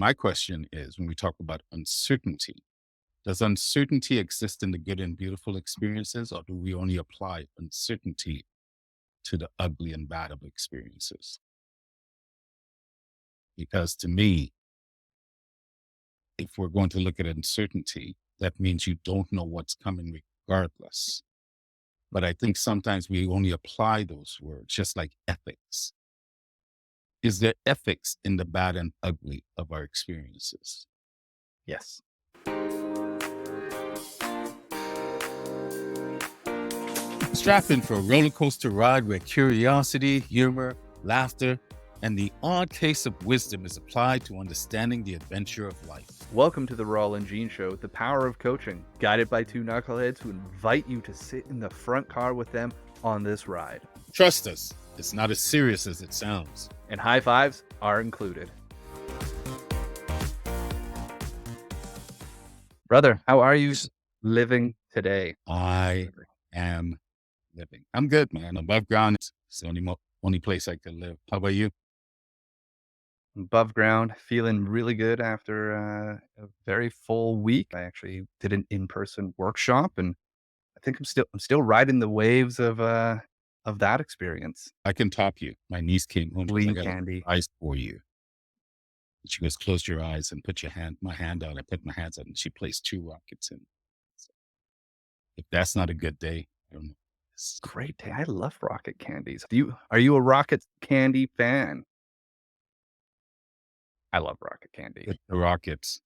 My question is, when we talk about uncertainty, does uncertainty exist in the good and beautiful experiences, or do we only apply uncertainty to the ugly and bad of experiences? Because to me, if we're going to look at uncertainty, that means you don't know what's coming regardless. But I think sometimes we only apply those words, just like ethics. Is there ethics in the bad and ugly of our experiences? Yes. Strap in for a roller coaster ride where curiosity, humor, laughter, and the odd case of wisdom is applied to understanding the adventure of life. Welcome to the Rawle Gene Show, the power of coaching, guided by two knuckleheads who invite you to sit in the front car with them on this ride. Trust us, it's not as serious as it sounds. And high fives are included. Brother, how are you living today? I am living. I'm good, man. Above ground, it's the only place I can live. How about you? Above ground, feeling really good after a very full week. I actually did an in-person workshop, and I think I'm still riding the waves of that experience. I can top you. My niece came home. She's Lean like, I got a candy. surprise for you. She goes, close your eyes and put my hand out. I put my hands out and she placed two rockets in. So if that's not a good day, I don't know. Great day. I love rocket candies. Are you a rocket candy fan? I love rocket candy. The rockets.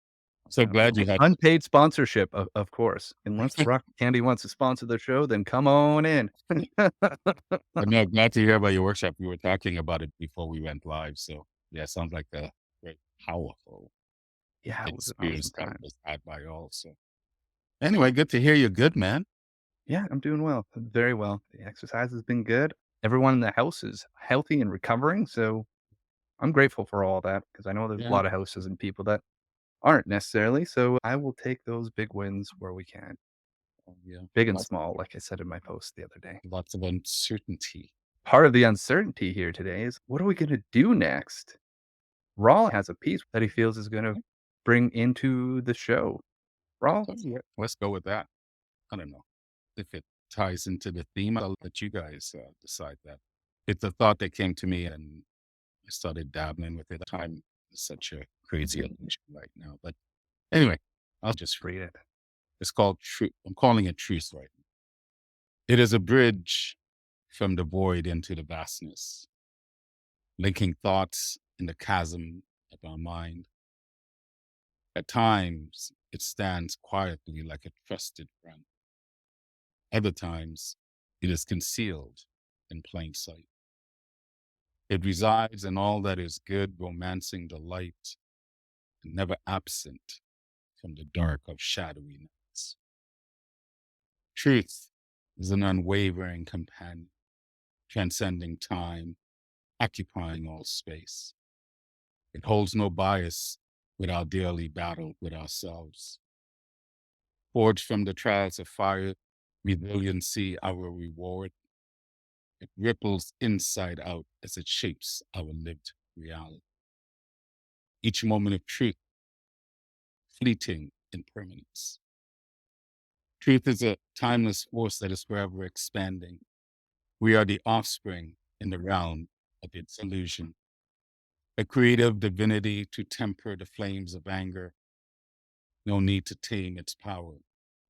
So glad you had. Unpaid sponsorship, of course. Unless rocket candy wants to sponsor the show, then come on in. But no, glad to hear about your workshop. We were talking about it before we went live. So yeah, sounds like a very powerful Yeah, it was an experience awesome that time. was had by all. So anyway, good to hear you're good, man. Yeah, I'm doing well, very well. The exercise has been good. Everyone in the house is healthy and recovering, so I'm grateful for all that because I know there's a Yeah. lot of houses and people that aren't necessarily. So I will take those big wins where we can, Yeah. big and Lots, small, like I said in my post the other day. lots of uncertainty. Part of the uncertainty here today is what are we going to do next? Raw has a piece that he feels is going to bring into the show. Raw, So, yeah, let's go with that. I don't know if it ties into the theme. I'll let you guys decide that. It's a thought that came to me and I started dabbling with it. Time is such a crazy illusion right now. But anyway, I'll just read read it. it. It's called Truth. I'm calling it Truth right now. It is a bridge from the void into the vastness, linking thoughts in the chasm of our mind. At times, it stands quietly like a trusted friend. Other times, it is concealed in plain sight. It resides in all that is good, romancing the light, and never absent from the dark of shadowy nights. Truth is an unwavering companion, transcending time, occupying all space. It holds no bias with our daily battle with ourselves. Forged from the trials of fire, resiliency our reward. It ripples inside out as it shapes our lived reality. Each moment of truth, fleeting impermanence. Truth is a timeless force that is forever expanding. We are the offspring in the realm of its illusion, a creative divinity to temper the flames of anger. No need to tame its power,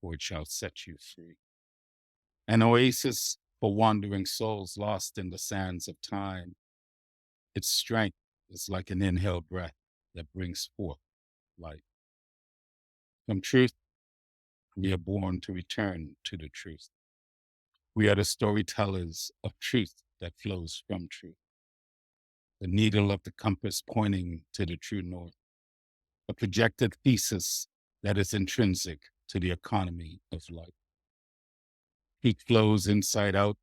for it shall set you free. An oasis for wandering souls lost in the sands of time. Its strength is like an inhaled breath that brings forth life. From truth, we are born to return to the truth. We are the storytellers of truth that flows from truth. The needle of the compass pointing to the true north. A projected thesis that is intrinsic to the economy of life. Truth flows inside out,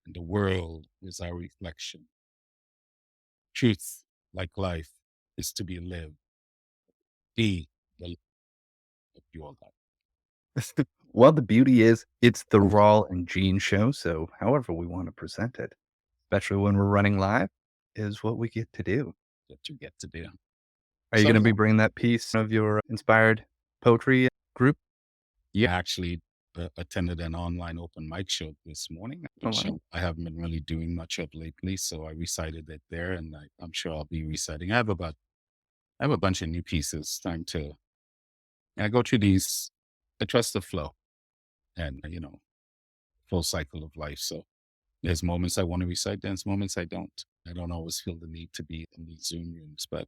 and the world is our reflection. Truth, like life, is to be lived. Be the life of your life. Well, the beauty is it's the Raw and Gene Show. So however we want to present it, especially when we're running live, is what we get to do. That you get to do. Are you So gonna yeah, be bringing that piece of your inspired poetry group? yeah, I actually attended an online open mic show this morning, Oh, which wow. I haven't been really doing much of lately. So I recited it there, and I'm sure I'll be reciting. I have a bunch of new pieces. Time to I go through these. I trust the flow, and full cycle of life. So there's moments I want to recite, there's moments I don't. I don't always feel the need to be in these Zoom rooms, but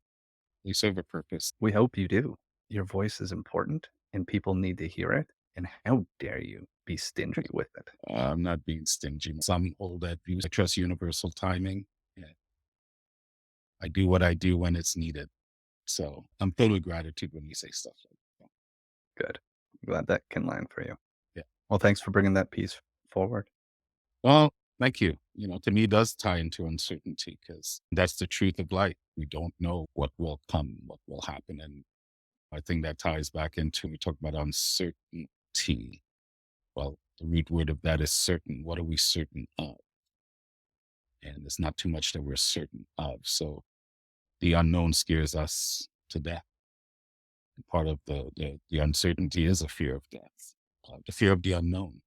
they serve a purpose. We hope you do. Your voice is important and people need to hear it. And how dare you be stingy with it? I'm not being stingy. Some hold that view. I trust universal timing. Yeah, I do what I do when it's needed. So I'm filled with gratitude when you say stuff like that. Good. I'm glad that can land for you. Yeah. Well, thanks for bringing that piece forward. Well, thank you. To me, it does tie into uncertainty because that's the truth of life. We don't know what will come, what will happen. And I think that ties back into, we talk about uncertainty. Well, the root word of that is certain. What are we certain of? And there's not too much that we're certain of. So the unknown scares us to death. And part of the uncertainty is a fear of death, the fear of the unknown.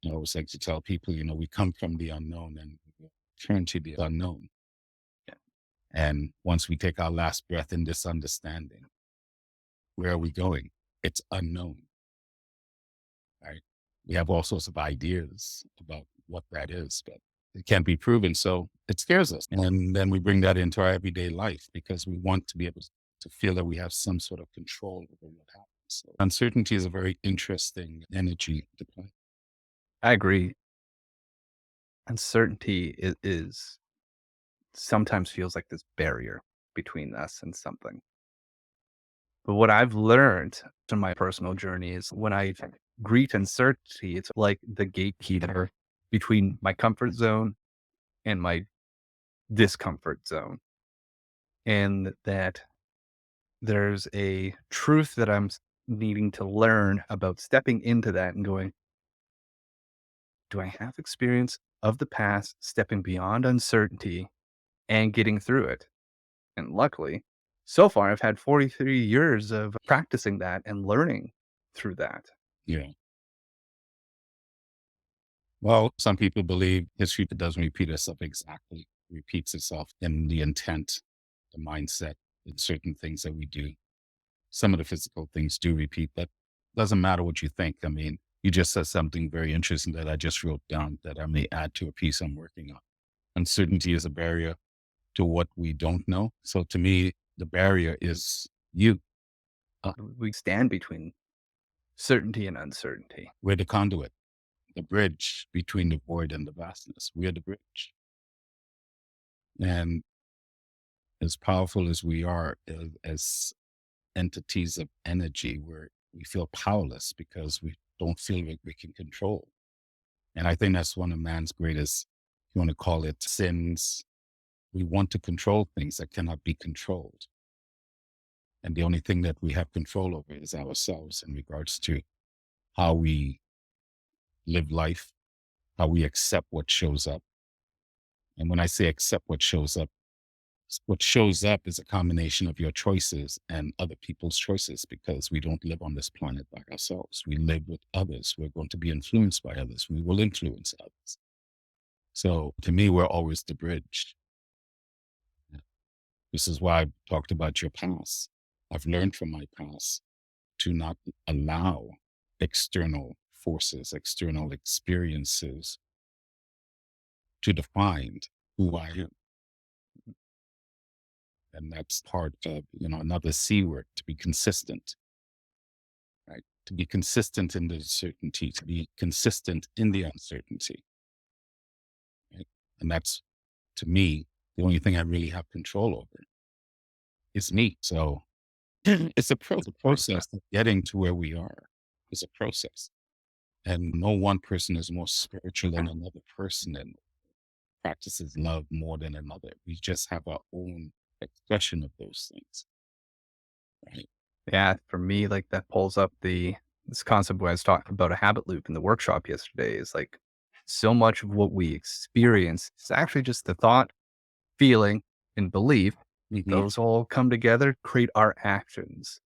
I always like to tell people, we come from the unknown and we turn to the unknown. Yeah. And once we take our last breath in this understanding, where are we going? It's unknown, right? We have all sorts of ideas about what that is, but it can't be proven. So it scares us. And then we bring that into our everyday life because we want to be able to feel that we have some sort of control over what happens. So uncertainty is a very interesting energy to play. I agree. Uncertainty is sometimes feels like this barrier between us and something. But what I've learned in my personal journey is when I greet uncertainty, it's like the gatekeeper between my comfort zone and my discomfort zone. And that there's a truth that needing to learn about stepping into that and going, do I have experience of the past, stepping beyond uncertainty and getting through it? And luckily, so far, I've had 43 years of practicing that and learning through that. Yeah. Well, some people believe history doesn't repeat itself exactly. It repeats itself in the intent, the mindset, in certain things that we do. Some of the physical things do repeat, but doesn't matter what you think. I mean, you just said something very interesting that I just wrote down that I may add to a piece I'm working on. Uncertainty is a barrier to what we don't know. So to me, the barrier is you. We stand between certainty and uncertainty. We're the conduit, the bridge between the void and the vastness. We're the bridge. And as powerful as we are as entities of energy, we feel powerless because we don't feel like we can control. And I think that's one of man's greatest, if you want to call it sins. We want to control things that cannot be controlled. And the only thing that we have control over is ourselves in regards to how we live life, how we accept what shows up. And when I say accept what shows up is a combination of your choices and other people's choices because we don't live on this planet by ourselves. We live with others. We're going to be influenced by others. We will influence others. So to me, we're always the bridge. This is why I talked about your past. I've learned from my past to not allow external forces, external experiences to define who I am. And that's part of, another C word, to be consistent, right? To be consistent in the uncertainty, to be consistent in the uncertainty. Right? And that's, to me, the only thing I really have control over is me. So it's a process of getting to where we are. It's a process. And no one person is more spiritual than another person and practices love more than another. We just have our own expression of those things. Right. Yeah, for me, like that pulls up this concept where I was talking about a habit loop in the workshop yesterday is like so much of what we experience is actually just the thought, feeling, and belief Hmm. Those all come together, create our actions.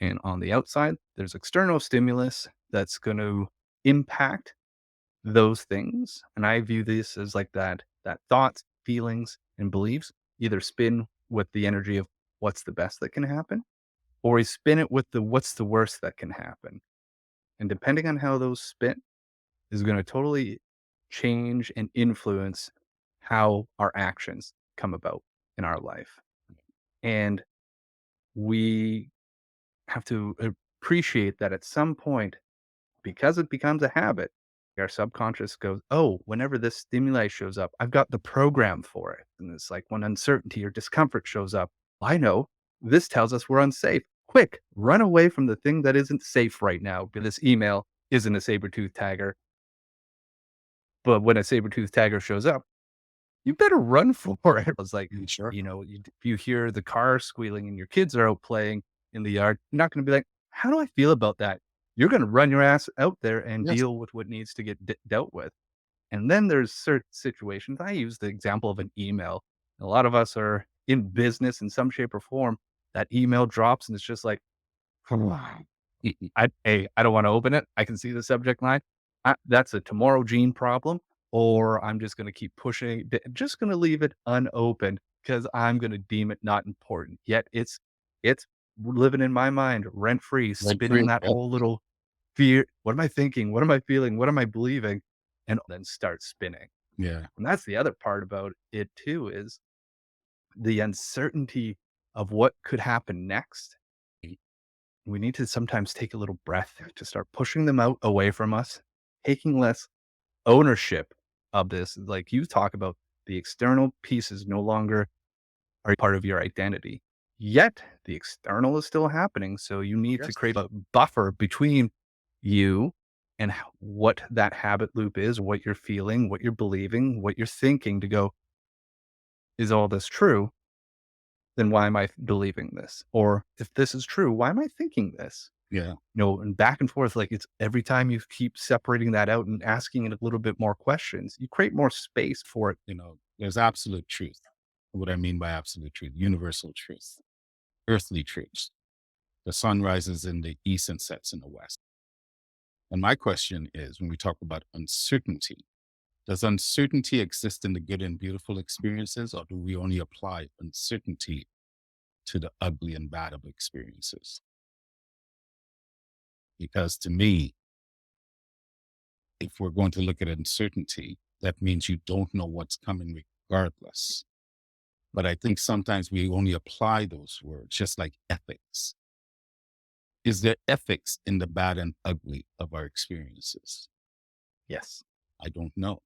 And on the outside, there's external stimulus that's going to impact those things. And I view this as like that thoughts, feelings, and beliefs either spin with the energy of what's the best that can happen, or we spin it with the what's the worst that can happen. And depending on how those spin is going to totally change and influence how our actions come about in our life. And we have to appreciate that at some point, because it becomes a habit, our subconscious goes, oh, whenever this stimuli shows up, I've got the program for it. And it's like when uncertainty or discomfort shows up, I know this tells us we're unsafe. Quick, run away from the thing that isn't safe right now. This email isn't a saber tooth tagger. But when a saber tooth tagger shows up, you better run for it. It's like, Sure. if you hear the car squealing and your kids are out playing in the yard, you're not going to be like, how do I feel about that? You're going to run your ass out there and Yes. deal with what needs to get dealt with. And then there's certain situations. I use the example of an email. A lot of us are in business in some shape or form. That email drops and it's just like, I don't want to open it. I can see the subject line. That's a tomorrow gene problem, or I'm just going to keep pushing. Just going to leave it unopened because I'm going to deem it not important. Yet it's living in my mind rent free, Rent spinning free. that whole little fear. What am I thinking? What am I feeling? What am I believing? And then start spinning. Yeah. And that's the other part about it too is the uncertainty of what could happen next. We need to sometimes take a little breath to start pushing them out away from us, taking less ownership of this. Like you talk about, the external pieces no longer are part of your identity. Yet the external is still happening. So you need to Yes. create a buffer between you and what that habit loop is, what you're feeling, what you're believing, what you're thinking to go, is all this true? Then why am I believing this? Or if this is true, why am I thinking this? Yeah. And back and forth, like it's every time you keep separating that out and asking it a little bit more questions, you create more space for it. There's absolute truth. What I mean by absolute truth, universal truth, earthly truths. The sun rises in the east and sets in the west. And my question is, when we talk about uncertainty, does uncertainty exist in the good and beautiful experiences, or do we only apply uncertainty to the ugly and bad of experiences? Because to me, if we're going to look at uncertainty, that means you don't know what's coming regardless. But I think sometimes we only apply those words, just like ethics. Is there ethics in the bad and ugly of our experiences? Yes. I don't know.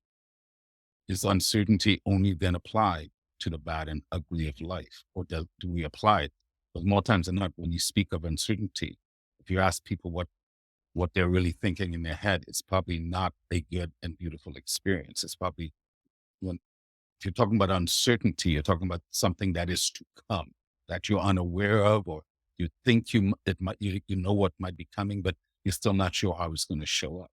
Is uncertainty only then applied to the bad and ugly of life? Or do we apply it? But more times than not, when you speak of uncertainty, if you ask people what they're really thinking in their head, it's probably not a good and beautiful experience. It's probably, when if you're talking about uncertainty, you're talking about something that is to come, that you're unaware of, or you think you know what might be coming, but you're still not sure how it's going to show up.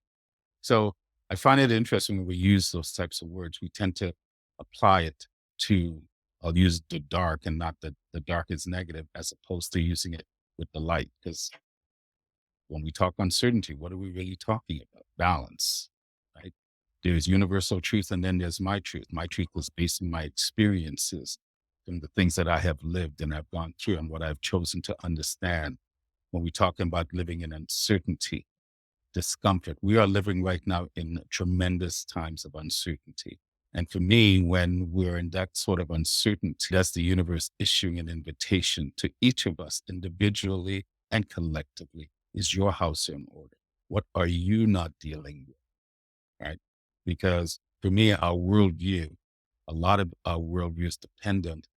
So I find it interesting when we use those types of words. We tend to apply it to, I'll use the dark and not the dark is negative, as opposed to using it with the light. Because when we talk uncertainty, what are we really talking about? Balance, right? There's universal truth, and then there's my truth. My truth is based on my experiences and the things that I have lived and I've gone through and what I've chosen to understand. When we talk about living in uncertainty, discomfort, we are living right now in tremendous times of uncertainty. And for me, when we're in that sort of uncertainty, that's the universe issuing an invitation to each of us individually and collectively. Is your house in order? What are you not dealing with? Right? Because for me, our worldview, a lot of our worldview is dependent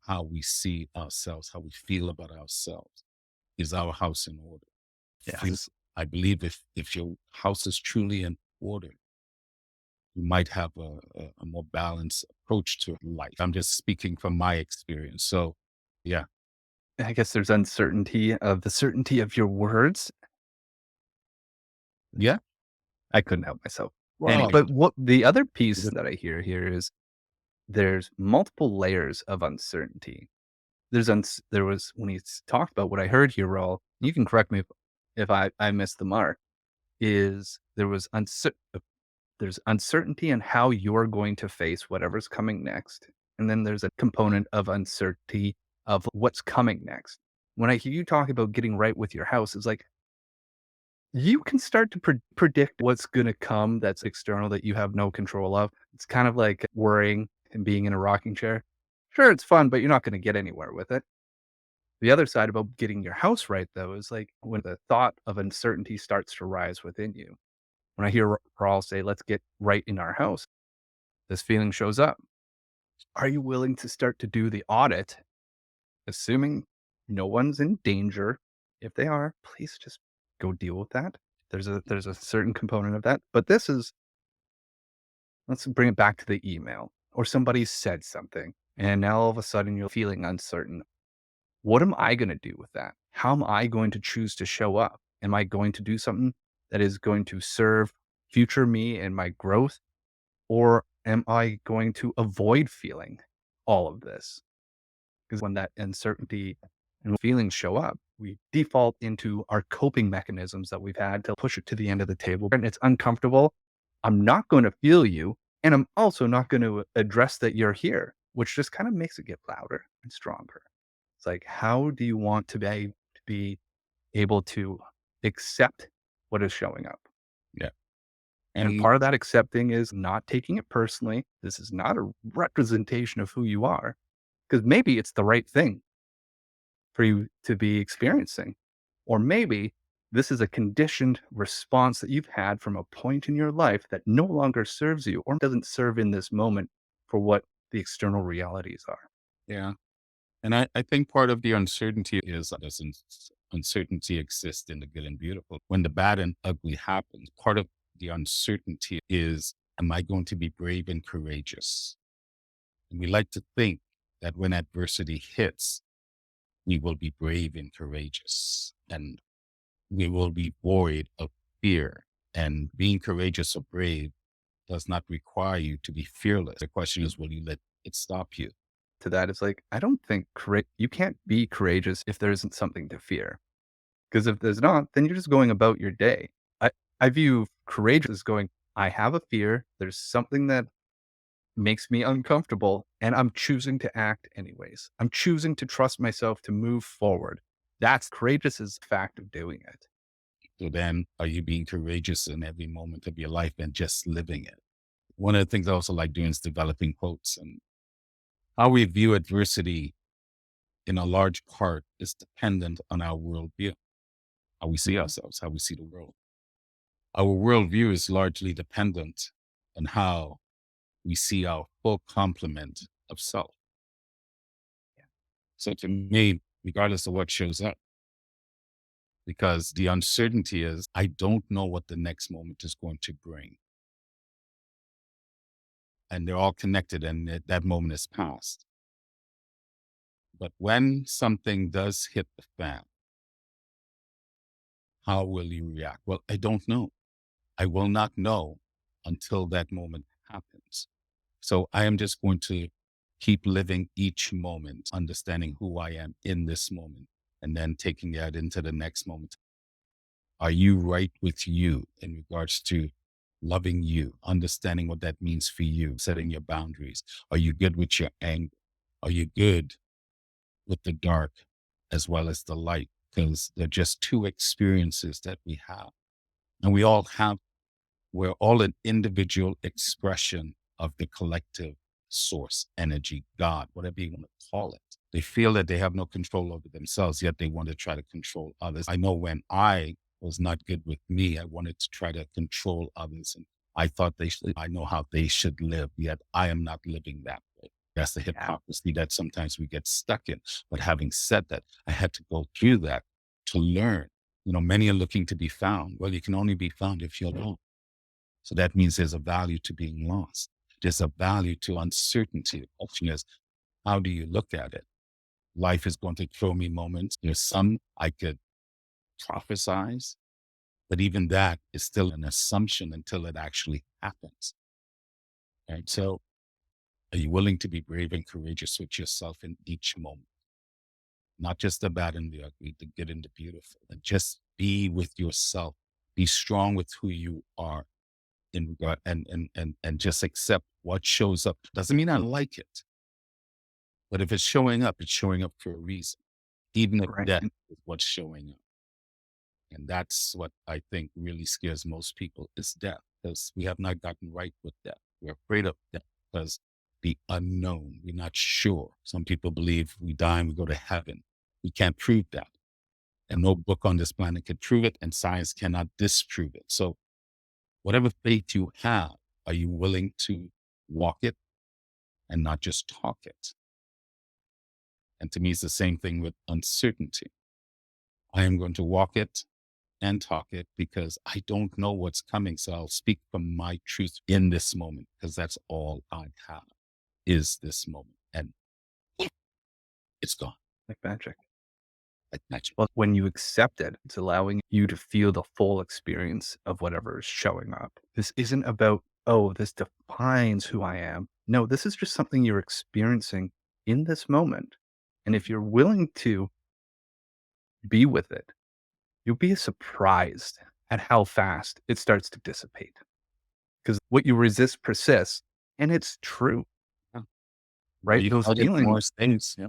how we see ourselves, how we feel about ourselves. Is our house in order? Feel- Yes. I believe if your house is truly in order, you might have a more balanced approach to life. I'm just speaking from my experience. So, yeah, I guess there's uncertainty of the certainty of your words. yeah. I couldn't help myself. Well, But what the other piece good. that I hear here is there's multiple layers of uncertainty. There was when he's talked about what I heard here, Raul, you can correct me if I missed the mark, is there's uncertainty in how you're going to face whatever's coming next. And then there's a component of uncertainty of what's coming next. When I hear you talk about getting right with your house, it's like you can start to predict what's going to come that's external that you have no control of. It's kind of like worrying and being in a rocking chair. Sure, it's fun, but you're not going to get anywhere with it. The other side about getting your house right, though, is like when the thought of uncertainty starts to rise within you. When I hear Raul say, let's get right in our house, this feeling shows up. Are you willing to start to do the audit, assuming no one's in danger? If they are, please just go deal with that. There's a certain component of that. But this is, let's bring it back to the email or somebody said something and now all of a sudden you're feeling uncertain. What am I going to do with that? How am I going to choose to show up? Am I going to do something that is going to serve future me and my growth? Or am I going to avoid feeling all of this? Because when that uncertainty and feelings show up, we default into our coping mechanisms that we've had to push it to the end of the table. And it's uncomfortable. I'm not going to feel you. And I'm also not going to address that you're here, which just kind of makes it get louder and stronger. It's like, how do you want to be able to accept what is showing up? Yeah. And And part of that accepting is not taking it personally. This is not a representation of who you are, because maybe it's the right thing for you to be experiencing. Or maybe this is a conditioned response that you've had from a point in your life that no longer serves you or doesn't serve in this moment for what the external realities are. yeah. And I think part of the uncertainty is doesn't uncertainty exist in the good and beautiful. When the bad and ugly happens, part of the uncertainty is, am I going to be brave and courageous? And we like to think that when adversity hits, we will be brave and courageous and we will be void of fear. And being courageous or brave does not require you to be fearless. The question is, will you let it stop you? To that, it's like, I don't think you can't be courageous if there isn't something to fear. Because if there's not, then you're just going about your day. I, I view courageous as going, I have a fear. There's something that makes me uncomfortable, and I'm choosing to act anyways. I'm choosing to trust myself to move forward. That's courageous is the fact of doing it. So then are you being courageous in every moment of your life and just living it? One of the things I also like doing is developing quotes, and how we view adversity in a large part is dependent on our worldview, how we see Mhm. ourselves, how we see the world. Our worldview is largely dependent on how we see our full complement of self. So to me, regardless of what shows up, because the uncertainty is I don't know what the next moment is going to bring. And they're all connected and that moment is past. But when something does hit the fan, how will you react? Well, I don't know. I will not know until that moment happens. So I am just going to keep living each moment, understanding who I am in this moment, and then taking that into the next moment. Are you right with you in regards to loving you, understanding what that means for you, setting your boundaries? Are you good with your anger? Are you good with the dark as well as the light? Because they're just two experiences that we have. And we're all an individual expression of the collective source, energy, God, whatever you want to call it. They feel that they have no control over themselves, yet they want to try to control others. I know when I was not good with me, I wanted to try to control others. And I thought I know how they should live, yet I am not living that way. That's the Yeah. hypocrisy that sometimes we get stuck in. But having said that, I had to go through that to learn. Many are looking to be found. Well, you can only be found if you're alone. So that means there's a value to being lost. There's a value to uncertainty. The question is, how do you look at it? Life is going to throw me moments. There's some I could prophesize, but even that is still an assumption until it actually happens. Right. So Are you willing to be brave and courageous with yourself in each moment? Not just the bad and the ugly, the good and the beautiful, and just be with yourself. Be strong with who you are in regard and just accept what shows up. Doesn't mean I like it, but if it's showing up for a reason. Even if Right. death is what's showing up. And that's what I think really scares most people is death, because we have not gotten right with death. We're afraid of death because the unknown, we're not sure. Some people believe we die and we go to heaven. We can't prove that. And no book on this planet can prove it, and science cannot disprove it. So, whatever faith you have, are you willing to walk it and not just talk it? And to me, it's the same thing with uncertainty. I am going to walk it and talk it because I don't know what's coming. So I'll speak from my truth in this moment because that's all I have is this moment. And it's gone Like magic. like magic. Well, when you accept it, it's allowing you to feel the full experience of whatever is showing up. This isn't about, oh, this defines who I am. No, this is just something you're experiencing in this moment. And if you're willing to be with it, you'll be surprised at how fast it starts to dissipate. Because what you resist persists, and it's true, Yeah. right? You Those hug it feelings, more things. Yeah.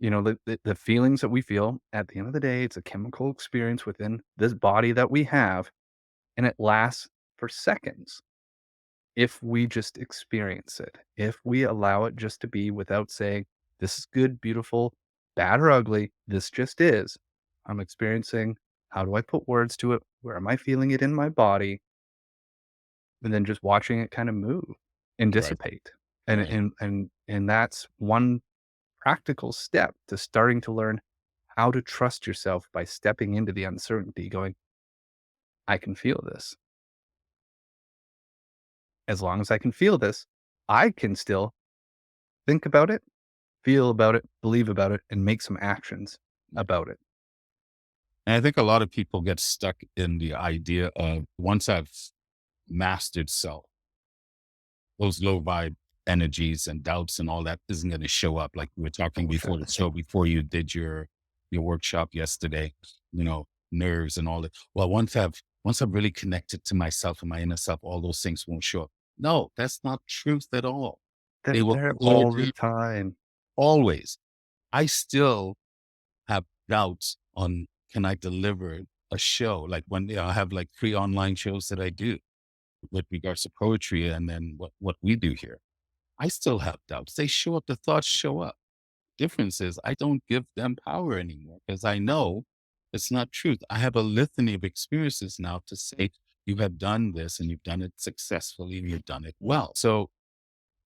the feelings that we feel at the end of the day, it's a chemical experience within this body that we have, and it lasts for seconds if we just experience it, if we allow it just to be without saying, this is good, beautiful, bad or ugly, this just is. I'm experiencing. How do I put words to it? Where am I feeling it in my body? And then just watching it kind of move and Right. dissipate. And Right. and that's one practical step to starting to learn how to trust yourself by stepping into the uncertainty, going, I can feel this. As long as I can feel this, I can still think about it, feel about it, believe about it, and make some actions Yeah. about it. And I think a lot of people get stuck in the idea of once I've mastered self, those low vibe energies and doubts and all that isn't going to show up. Like we were talking before the Bullshit. show, before you did your workshop yesterday, nerves and all that. Well, once I've really connected to myself and my inner self, all those things won't show up. No, that's not truth at all. They They're will there all the always, time. always. I still have doubts on can I deliver a show? Like when I have like 3 online shows that I do with regards to poetry and then what we do here. I still have doubts. They show up, the thoughts show up. Difference is I don't give them power anymore because I know it's not truth. I have a litany of experiences now to say, you have done this and you've done it successfully and you've done it well. So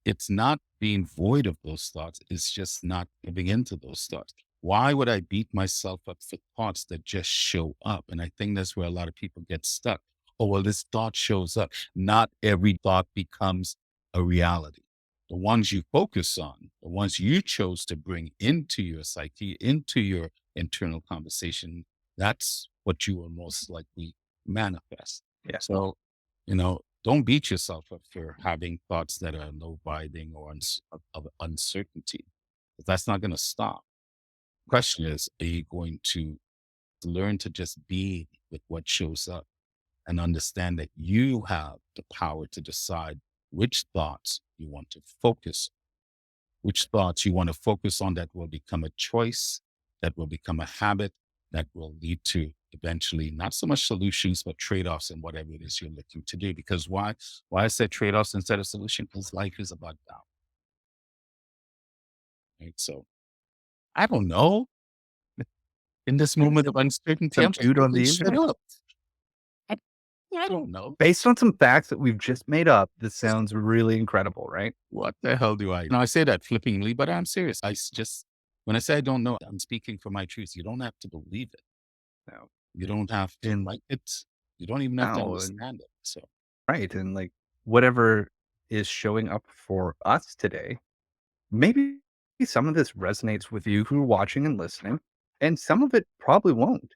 it's not being void of those thoughts. It's just not giving into those thoughts. Why would I beat myself up for thoughts that just show up? And I think that's where a lot of people get stuck. Oh, well, this thought shows up. Not every thought becomes a reality. The ones you focus on, the ones you chose to bring into your psyche, into your internal conversation, that's what you will most likely manifest. Yeah. So, don't beat yourself up for having thoughts that are low vibing or of uncertainty. 'Cause that's not going to stop. Question is, are you going to learn to just be with what shows up and understand that you have the power to decide which thoughts you want to focus, which thoughts you want to focus on that will become a choice, that will become a habit, that will lead to eventually not so much solutions, but trade-offs in whatever it is you're looking to do. Because why I said trade-offs instead of solution? Because life is about balance, right? So I don't know. In this moment of uncertainty, Some I'm just dude on making the shit internet. up. I, I don't know. Based on some facts that we've just made up, this sounds really incredible, right? What the hell do I know? I say that flippingly, but I'm serious. When I say I don't know, I'm speaking for my truth. You don't have to believe it. No. You don't have to And like it. You don't even have to now, and understand it. So, right. And like whatever is showing up for us today, maybe some of this resonates with you who are watching and listening, and some of it probably won't.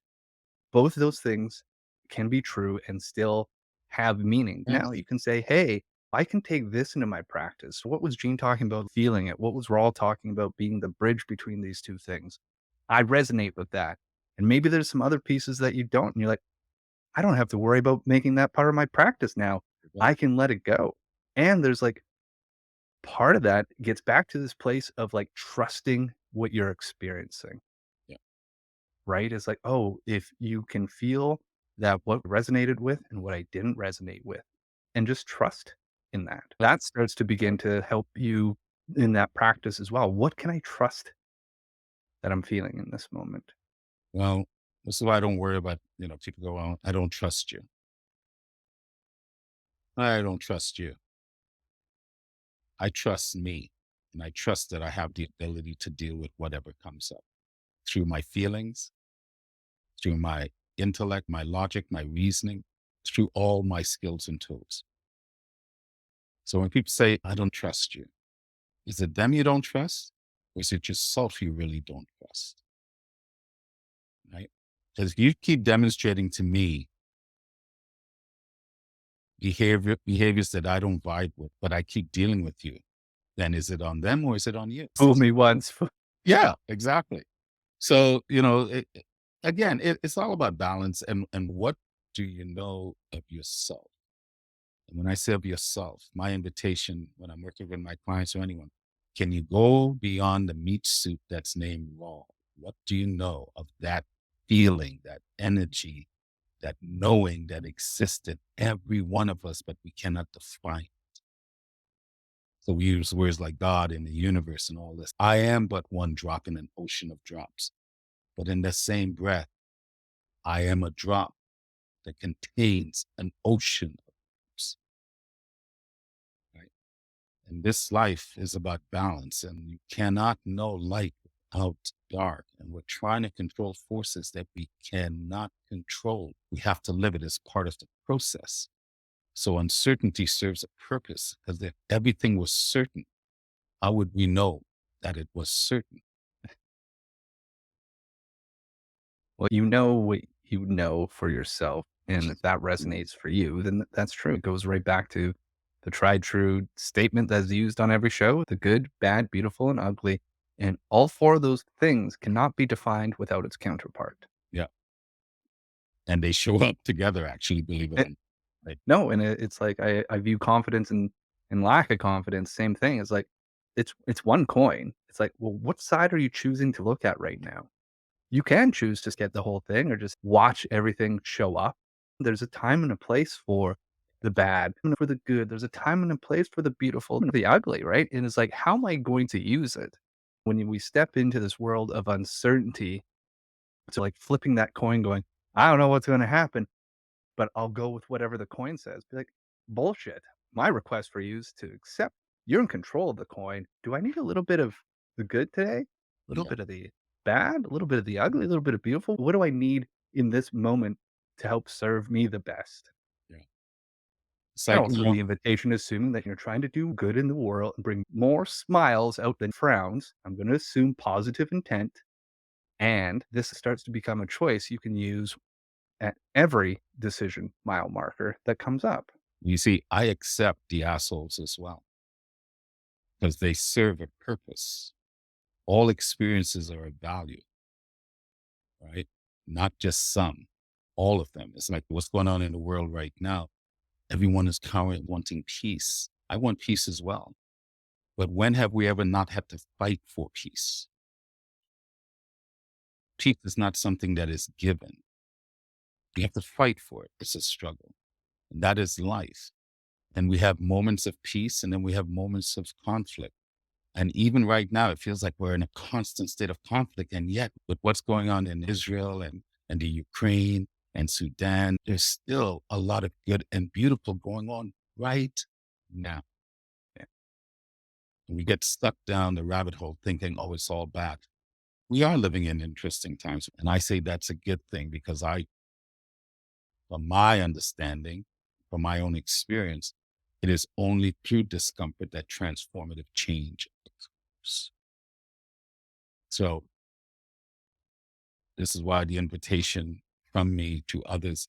Both of those things can be true and still have meaning. yeah, Now you can say, hey, I can take this into my practice. What was Gene talking about feeling it? What was Rawle talking about being the bridge between these two things? I resonate with that. And maybe there's some other pieces that you don't. And you're like, I don't have to worry about making that part of my practice now. Right. I can let it go. And there's like part of that gets back to this place of like trusting what you're experiencing, Yeah. right? It's like, oh, if you can feel that what resonated with and what I didn't resonate with, and just trust in that. That starts to begin to help you in that practice as well. What can I trust that I'm feeling in this moment? Well, this is why I don't worry about, people go on, I don't trust you. I don't trust you. I trust me. And I trust that I have the ability to deal with whatever comes up through my feelings, through my intellect, my logic, my reasoning, through all my skills and tools. So when people say, I don't trust you, is it them you don't trust? Or is it yourself you really don't trust? Right? Because you keep demonstrating to me behaviors that I don't vibe with, but I keep dealing with you. Then is it on them or is it on you? Fool me once. Yeah, exactly. So, again, it's all about balance and what do you know of yourself? And when I say of yourself, my invitation when I'm working with my clients or anyone, can you go beyond the meat suit that's named raw? What do you know of that feeling, that energy, that knowing that existed every one of us, but we cannot define? So we use words like God and the universe and all this. I am but one drop in an ocean of drops. But in the same breath, I am a drop that contains an ocean of drops, right? And this life is about balance, and you cannot know light without dark. And we're trying to control forces that we cannot control. We have to live it as part of the process. So uncertainty serves a purpose because if everything was certain, how would we know that it was certain? Well, you know what you know for yourself. And if that Mm. resonates for you, then that's true. It goes right back to the tried true statement that's used on every show, the good, bad, beautiful, and ugly. And all four of those things cannot be defined without its counterpart. Yeah. And they show up together, actually, believe it or not. Right. No, and it's like I view confidence and lack of confidence, same thing. It's like it's one coin. It's like, well, what side are you choosing to look at right now? You can choose to get the whole thing or just watch everything show up. There's a time and a place for the bad and for the good. There's a time and a place for the beautiful and the ugly, right? And it's like, how am I going to use it? When we step into this world of uncertainty, to like flipping that coin, going, I don't know what's going to happen, but I'll go with whatever the coin says. Be like, bullshit. My request for you is to accept you're in control of the coin. Do I need a little bit of the good today? A little Yeah. bit of the bad? A little bit of the ugly? A little bit of beautiful? What do I need in this moment to help serve me the best? Yeah. It's And like, also the invitation, assuming that you're trying to do good in the world and bring more smiles out than frowns. I'm going to assume positive intent. And this starts to become a choice you can use at every decision mile marker that comes up. you see, I accept the assholes as well because they serve a purpose. All experiences are of value, right? Not just some, all of them. It's like what's going on in the world right now. Everyone is currently wanting peace. I want peace as well. But when have we ever not had to fight for peace? Peace is not something that is given. You have to fight for it. It's a struggle. And that is life. And we have moments of peace and then we have moments of conflict. And even right now, it feels like we're in a constant state of conflict. And yet, with what's going on in Israel and the Ukraine and Sudan, there's still a lot of good and beautiful going on right now. Yeah. And we get stuck down the rabbit hole thinking, oh, it's all bad. We are living in interesting times. And I say that's a good thing because from my understanding, from my own experience, it is only through discomfort that transformative change occurs. So this is why the invitation from me to others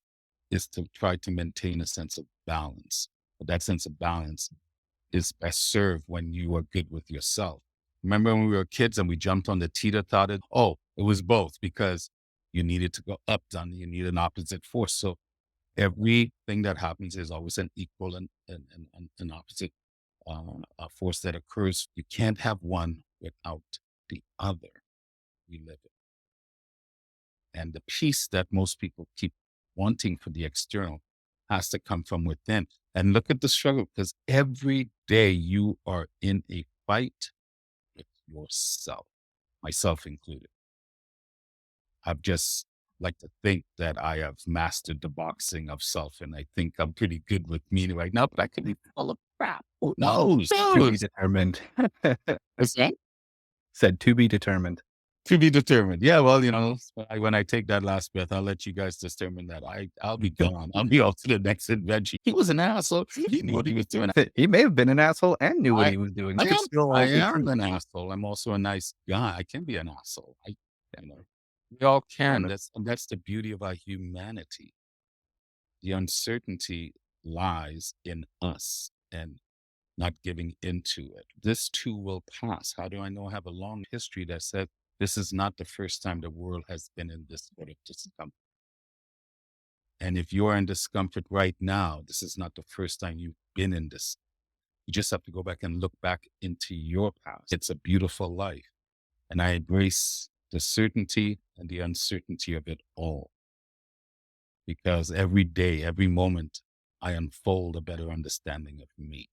is to try to maintain a sense of balance. But that sense of balance is best served when you are good with yourself. Remember when we were kids and we jumped on the teeter-totter? Oh, it was both because you needed to go up, down, you need an opposite force. So everything that happens is always an equal and an opposite a force that occurs. You can't have one without the other. We live it. And the peace that most people keep wanting for the external has to come from within. And look at the struggle, because every day you are in a fight with yourself, myself included. I've just like to think that I have mastered the boxing of self, and I think I'm pretty good with me right now, but I could be full of crap. Who knows? To be determined. What's that? Said to be determined. To be determined. Yeah, well, when I take that last breath, I'll let you guys determine that. I'll be gone. I'll be off to the next adventure. He was an asshole. He knew what he was doing. He may have been an asshole and knew what I he was doing. I It could am still I all be am true. an asshole. I'm also a nice guy. I can be an asshole. You know, we all can. Yeah, That's the beauty of our humanity. The uncertainty lies in us and not giving into it. This too will pass. How do I know? I have a long history that said this is not the first time the world has been in this sort of discomfort. And if you're in discomfort right now, this is not the first time you've been in this. You just have to go back and look back into your past. It's a beautiful life. And I embrace the certainty and the uncertainty of it all. Because every day, every moment, I unfold a better understanding of me.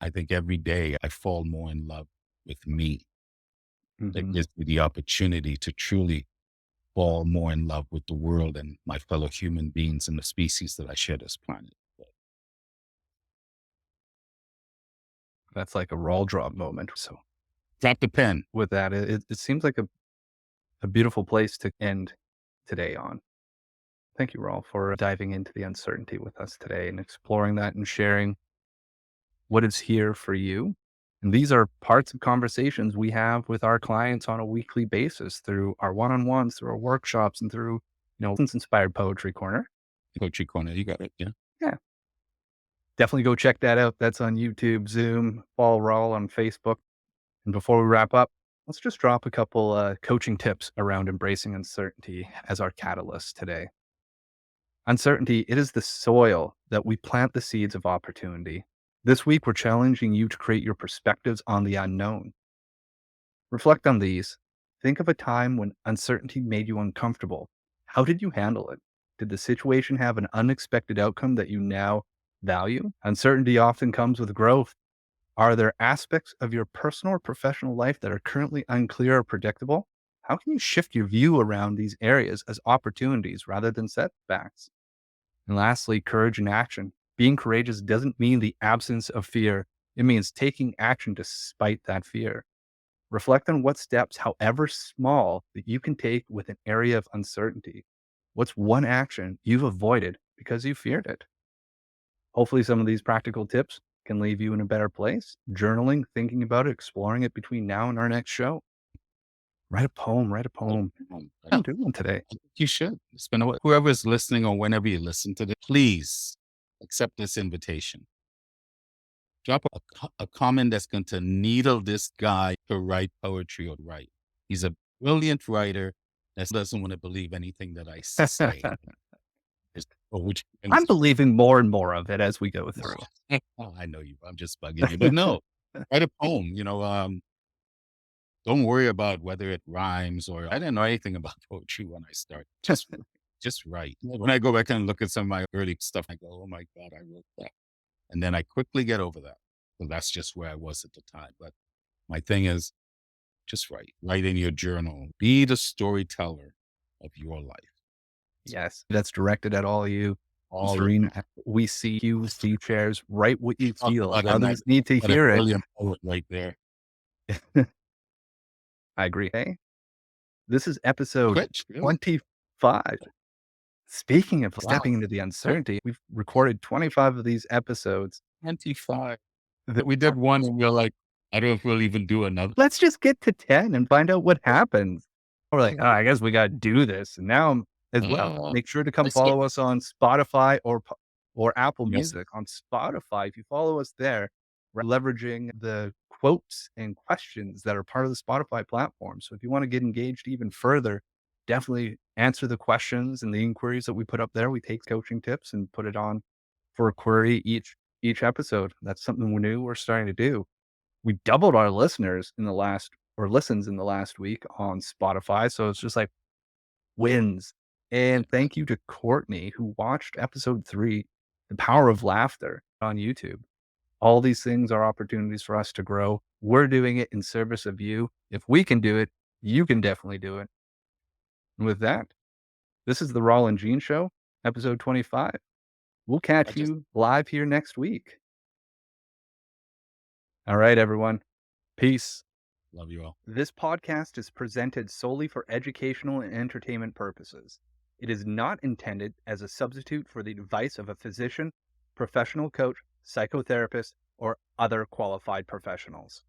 I think every day I fall more in love with me. That Mhm. gives me the opportunity to truly fall more in love with the world and my fellow human beings and the species that I share this planet. That's like a Rawle drop moment. So Drop the pen. with that, it seems like a beautiful place to end today on. Thank you, Rawle, for diving into the uncertainty with us today and exploring that and sharing what is here for you. And these are parts of conversations we have with our clients on a weekly basis through our one-on-ones, through our workshops, and through, inspired poetry corner. Poetry Corner, you got it. Yeah. Yeah. Definitely go check that out. That's on YouTube, Zoom, follow Rawle on Facebook. And before we wrap up, let's just drop a couple coaching tips around embracing uncertainty as our catalyst today. Uncertainty, it is the soil that we plant the seeds of opportunity. This week, we're challenging you to create your perspectives on the unknown. Reflect on these. Think of a time when uncertainty made you uncomfortable. How did you handle it? Did the situation have an unexpected outcome that you now value? Uncertainty often comes with growth. Are there aspects of your personal or professional life that are currently unclear or predictable? How can you shift your view around these areas as opportunities rather than setbacks? And lastly, courage and action. Being courageous doesn't mean the absence of fear. It means taking action despite that fear. Reflect on what steps, however small, that you can take with an area of uncertainty. What's one action you've avoided because you feared it? Hopefully, some of these practical tips can leave you in a better place. Journaling, thinking about it, exploring it between now and our next show. Write a poem, write a poem. Yeah, Do one today. I think you should. Whoever's listening or whenever you listen to this, please accept this invitation. Drop a comment that's going to needle this guy to write poetry or write. He's a brilliant writer that doesn't want to believe anything that I say. It's poetry. I'm believing more and more of it as we go through. Oh, I know you. I'm just bugging you, but no, write a poem. Don't worry about whether it rhymes or I didn't know anything about poetry when I started. Just write. When I go back and look at some of my early stuff, I go, "Oh my God, I wrote that," and then I quickly get over that. So that's just where I was at the time. But my thing is, just write. Write in your journal. Be the storyteller of your life. Yes, that's directed at all of you. All of Serene, we see you, see chairs, write what you talk feel. about a Others need to what a hear it. brilliant poet right there. I agree. Hey, this is episode Quit. Really? 25. Speaking of Wow. stepping into the uncertainty, we've recorded 25 of these episodes. 25. We did one and we're like, I don't know if we'll even do another. Let's just get to 10 and find out what happens. We're like, oh, I guess we got to do this. And now as well, make sure to come I said- follow us on Spotify or or Apple Yes. Music. On Spotify, if you follow us there, we're leveraging the quotes and questions that are part of the Spotify platform. So if you want to get engaged even further, definitely answer the questions and the inquiries that we put up there. We take coaching tips and put it on for a query each episode. That's something new we're starting to do. We doubled our listeners in the last or listens in the last week on Spotify. So it's just like wins. And thank you to Courtney who watched episode 3, The Power of Laughter on YouTube. All these things are opportunities for us to grow. We're doing it in service of you. If we can do it, you can definitely do it. And with that, this is the Rawle Gene Show, episode 25. We'll I catch just you live here next week. All right, everyone. Peace. love you all. This podcast is presented solely for educational and entertainment purposes. It is not intended as a substitute for the advice of a physician, professional coach, psychotherapist, or other qualified professionals.